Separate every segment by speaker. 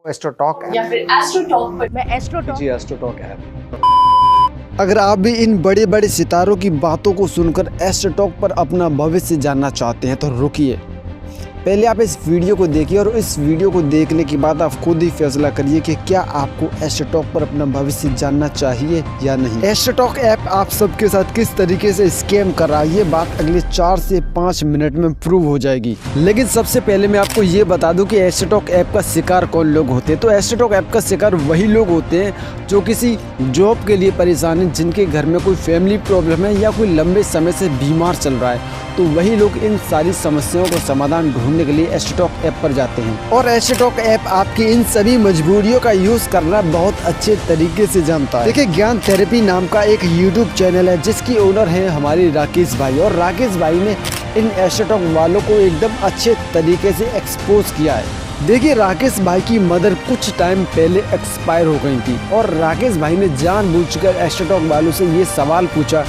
Speaker 1: AstroTalk
Speaker 2: या फिर AstroTalk पर मैं एस्ट्रोटॉक
Speaker 1: जी एस्ट्रोटॉक ऐप। अगर आप भी इन बड़े बड़े सितारों की बातों को सुनकर एस्ट्रोटॉक पर अपना भविष्य जानना चाहते हैं तो रुकिए, पहले आप इस वीडियो को देखिए और इस वीडियो को देखने के बाद आप खुद ही फैसला करिए कि क्या आपको एस्ट्रोटॉक पर अपना भविष्य जानना चाहिए या नहीं। एस्ट्रोटॉक ऐप आप सबके साथ किस तरीके से स्कैम कर रहा है ये बात अगले 4 से 5 मिनट में प्रूव हो जाएगी। लेकिन सबसे पहले मैं आपको ये बता दूं कि एस्ट्रोटॉक ऐप का शिकार कौन लोग होते हैं। तो एस्ट्रोटॉक ऐप का शिकार वही लोग होते हैं जो किसी जॉब के लिए परेशान है, जिनके घर में कोई फैमिली प्रॉब्लम है या कोई लंबे समय से बीमार चल रहा है, तो वही लोग इन सारी समस्याओं को समाधान ढूंढने के लिए एस्ट्रोटॉक ऐप पर जाते हैं। और एस्ट्रोटॉक ऐप आपकी इन सभी मजबूरियों का यूज करना बहुत अच्छे तरीके से जानता है। देखिए, ज्ञान थेरेपी नाम का एक यूट्यूब चैनल है जिसकी ओनर है हमारे राकेश भाई, और राकेश भाई ने इन एस्ट्रोटॉक वालों को एकदम अच्छे तरीके से एक्सपोज किया है। देखिए, राकेश भाई की मदर कुछ टाइम पहले एक्सपायर हो गई थी और राकेश भाई ने जानबूझकर एस्ट्रोटॉक वालों से ये सवाल पूछा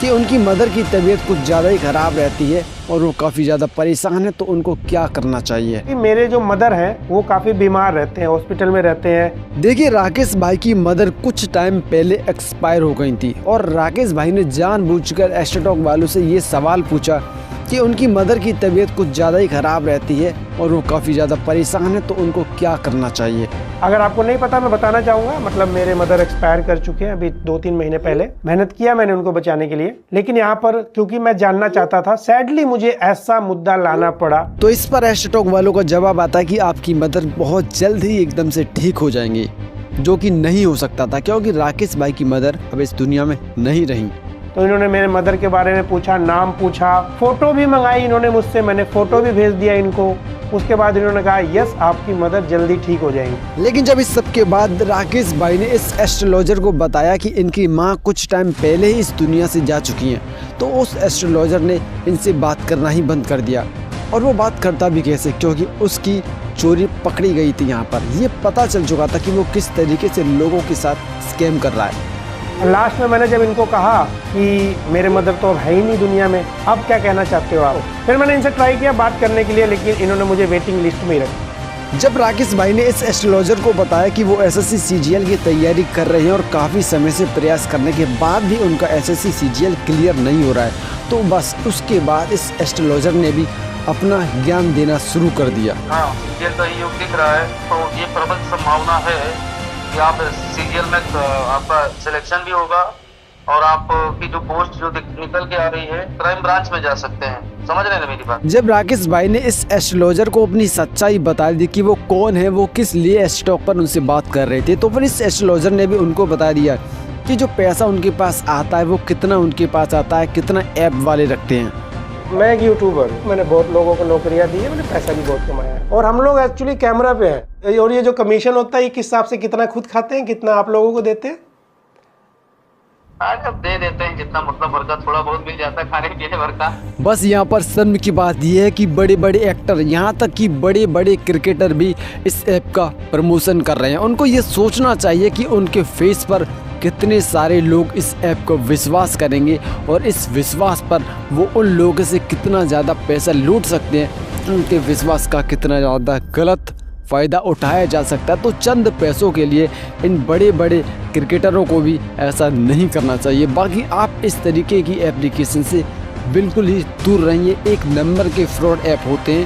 Speaker 1: कि उनकी मदर की तबीयत कुछ ज़्यादा ही ख़राब रहती है और वो काफ़ी ज़्यादा परेशान है, तो उनको क्या करना चाहिए।
Speaker 3: मेरे जो मदर हैं वो काफ़ी बीमार रहते हैं, हॉस्पिटल में रहते हैं।
Speaker 1: देखिए, राकेश भाई की मदर कुछ टाइम पहले एक्सपायर हो गई थी और राकेश भाई ने जानबूझकर एस्ट्रोटॉक वालों से ये सवाल पूछा कि उनकी मदर की तबीयत कुछ ज़्यादा ही ख़राब रहती है और वो काफ़ी ज़्यादा परेशान है, तो उनको क्या करना चाहिए।
Speaker 3: अगर आपको नहीं पता मैं बताना चाहूँगा, मतलब मेरे मदर एक्सपायर कर चुके हैं अभी 2-3 महीने पहले। मेहनत किया मैंने उनको बचाने के लिए, लेकिन यहाँ पर क्योंकि मैं जानना चाहता था, सैडली मुझे ऐसा मुद्दा लाना पड़ा।
Speaker 1: तो इस पर एस्ट्रोटॉक वालों का जवाब आता है कि आपकी मदर बहुत जल्द ही एकदम से ठीक हो जाएंगी, जो कि नहीं हो सकता था क्योंकि राकेश भाई की मदर अब इस दुनिया में नहीं रही।
Speaker 3: तो इन्होंने मेरे मदर के बारे में पूछा, नाम पूछा, फोटो भी मंगाई इन्होंने मुझसे, मैंने फोटो भी भेज दिया इनको। उसके बाद इन्होंने कहा यस, आपकी मदर जल्दी ठीक हो जाएंगी।
Speaker 1: लेकिन जब इस सब के बाद राकेश भाई ने इस एस्ट्रोलॉजर को बताया कि इनकी माँ कुछ टाइम पहले ही इस दुनिया से जा चुकी हैं, तो उस एस्ट्रोलॉजर ने इनसे बात करना ही बंद कर दिया। और वो बात करता भी कैसे, क्योंकि उसकी चोरी पकड़ी गई थी। यहाँ पर ये पता चल चुका था कि वो किस तरीके से लोगों के साथ स्कैम कर रहा है।
Speaker 3: लास्ट में मैंने जब इनको कहा कि मेरे मदर तो अब है ही नहीं दुनिया में, अब क्या कहना चाहते हो आप, फिर मैंने इनसे ट्राई किया बात करने के लिए, लेकिन इन्होंने मुझे वेटिंग लिस्ट में ही रखा।
Speaker 1: जब राकेश भाई ने इस एस्ट्रोलॉजर को बताया कि वो एसएससी सीजीएल की तैयारी कर रहे हैं और काफ़ी समय से प्रयास करने के बाद भी उनका एसएससी सीजीएल क्लियर नहीं हो रहा है, तो बस उसके बाद इस एस्ट्रोलॉजर ने भी अपना ज्ञान देना शुरू कर दिया।
Speaker 4: हाँ, सीजीएल का योग दिख रहा है, तो ये प्रबल संभावना है कि आप सीजीएल में आपका सिलेक्शन भी होगा और आपकी जो पोस्ट जो निकल के आ रही है क्राइम ब्रांच में जा सकते हैं। समझ रहे हैं मेरी बात।
Speaker 1: जब राकेश भाई ने इस एस्ट्रोलॉजर को अपनी सच्चाई बता दी कि वो कौन है, वो किस लिए एस्ट्रोटॉक पर उनसे बात कर रहे थे, तो फिर इस एस्ट्रोलॉजर ने भी उनको बता दिया कि जो पैसा उनके पास आता है वो कितना उनके पास आता है, कितना ऐप वाले रखते हैं।
Speaker 3: मैं एक यूट्यूबर हूँ, मैंने बहुत लोगों को नौकरियां दी है, मैंने पैसा भी बहुत कमाया है, और हम लोग एक्चुअली कैमरा पे हैं। और ये जो कमीशन होता है ये किस हिसाब से, कितना खुद खाते हैं, कितना आप लोगों को देते हैं?
Speaker 4: अब दे देते हैं जितना, मतलब भर का थोड़ा बहुत मिल जाता है खाने पीने भर का।
Speaker 1: बस यहाँ पर शर्म की बात यह है कि बड़े बड़े एक्टर, यहाँ तक कि बड़े बड़े क्रिकेटर भी इस ऐप का प्रमोशन कर रहे हैं। उनको ये सोचना चाहिए कि उनके फेस पर कितने सारे लोग इस ऐप को विश्वास करेंगे और इस विश्वास पर वो उन लोगों से कितना ज़्यादा पैसा लूट सकते हैं, उनके विश्वास का कितना ज़्यादा गलत फ़ायदा उठाया जा सकता है। तो चंद पैसों के लिए इन बड़े बड़े क्रिकेटरों को भी ऐसा नहीं करना चाहिए। बाकी आप इस तरीके की एप्लीकेशन से बिल्कुल ही दूर रहिए। एक नंबर के फ्रॉड ऐप होते हैं